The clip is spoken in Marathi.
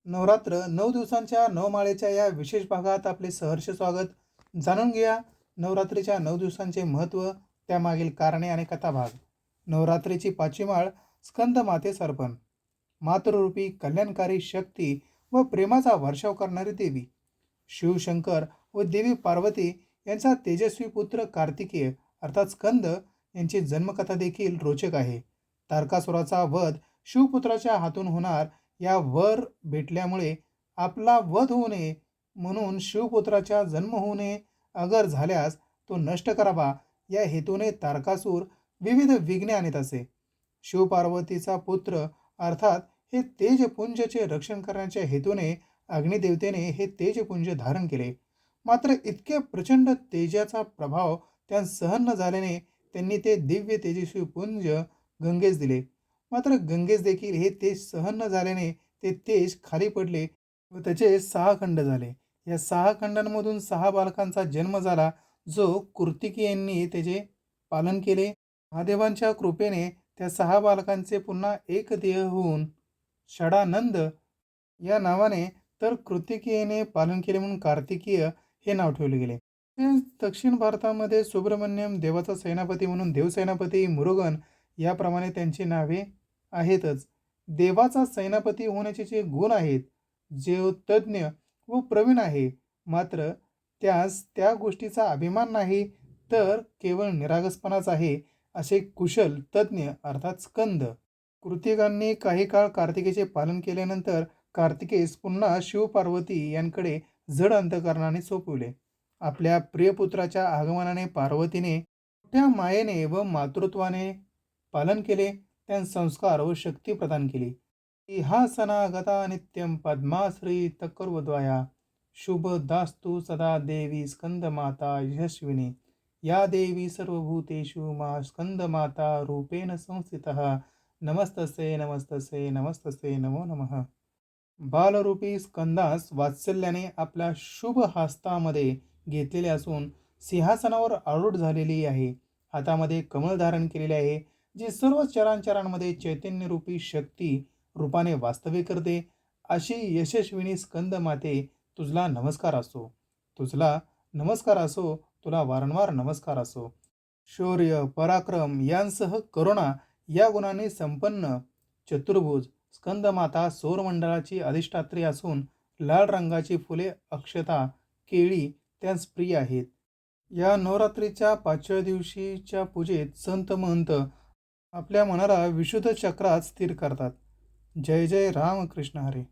नवरात्र 9 दिवसांच्या नवमाळेच्या या विशेष भागात आपले सहर्ष स्वागत. जाणून घ्या नवरात्रीच्या 9 दिवसांचे महत्त्व, त्यामागील कारणे आणि कथाभाग. नवरात्रीची पाचवी माळ स्कंद मातेस अर्पण. मातृरूपी कल्याणकारी शक्ती व प्रेमाचा वर्षाव करणारी देवी. शिवशंकर व देवी पार्वती यांचा तेजस्वी पुत्र कार्तिकेय अर्थात स्कंद यांची जन्मकथा देखील रोचक आहे. तारकासुराचा वध शिवपुत्राच्या हातून होणार या वर भेटल्यामुळे आपला वध होऊ नये म्हणून शिवपुत्राचा जन्म होऊ नये, अगर झाल्यास तो नष्ट करावा या हेतूने तारकासूर विविध विघ्ने आणत असे. शिवपार्वतीचा पुत्र अर्थात हे तेजपुंजचे रक्षण करण्याच्या हेतूने अग्निदेवतेने हे तेजपुंज धारण केले. मात्र इतके प्रचंड तेजाचा प्रभाव त्या सहन न झाल्याने त्यांनी ते दिव्य तेजस्वी पुंज गंगेस दिले. मात्र गंगेस देखील हे तेज सहन न झाल्याने ते तेज खाली पडले व त्याचे 6 खंड झाले. या 6 खंडांमधून 6 बालकांचा जन्म झाला, जो कृतिकी यांनी त्याचे पालन केले. महादेवांच्या कृपेने त्या 6 बालकांचे पुन्हा एक देह होऊन षडानंद या नावाने तर कृतिकीयेने पालन केले म्हणून कार्तिकीय हे नाव ठेवले गेले. दक्षिण भारतामध्ये सुब्रमण्यम देवाचा सेनापती म्हणून देवसेनापती, मुरुगन याप्रमाणे त्यांची नावे आहेतच. देवाचा सेनापती होण्याचे जे गुण आहेत, जे तज्ज्ञ व प्रवीण आहे, मात्र त्यास त्या गोष्टीचा अभिमान नाही तर केवळ निरागसपणाच आहे, असे कुशल तज्ज्ञ अर्थात स्कंद. कृतिकांनी काही काळ कार्तिकेचे पालन केल्यानंतर कार्तिकेस पुन्हा शिवपार्वती यांकडे जड अंतकरणाने सोपविले. आपल्या प्रियपुत्राच्या आगमनाने पार्वतीने मोठ्या मायेने व मातृत्वाने पालन केले, त्यांना संस्कार व शक्ती प्रदान केली. सिंहासनागता नित्यं पद्माश्री तकर्वद्वया शुभ दास्तु सदा देवी स्कंदमाता यशस्विनी. या देवी सर्वभूतेषु मा स्कंदमाता रूपेण संस्थितः. नमस्तसे नमस्तसे नमस्तसे नमो नमः. बालरूपी स्कंदास वात्सल्याने आपल्या शुभ हस्तामध्ये घेतलेले असून सिंहासनावर आरूढ झालेली आहे. हातामध्ये कमळ धारण केलेले आहे, जी सर्व चरांचरांमध्ये चैतन्यरूपी शक्ती रूपाने वास्तव्य करते. अशी यशस्विनी स्कंद माते, तुझला नमस्कार असो, तुझला नमस्कार असो, तुला वारंवार नमस्कार असो. शौर्य, पराक्रम यांसह करुणा या गुणांनी संपन्न चतुर्भुज स्कंदमाता सौरमंडळाची अधिष्ठात्री असून लाल रंगाची फुले, अक्षता, केळी त्यांस प्रिय आहेत. या नवरात्रीच्या 5व्या दिवशीच्या पूजेत संत महंत आपल्या मनाला विशुद्ध चक्रात स्थिर करतात. जय जय राम कृष्ण हरे.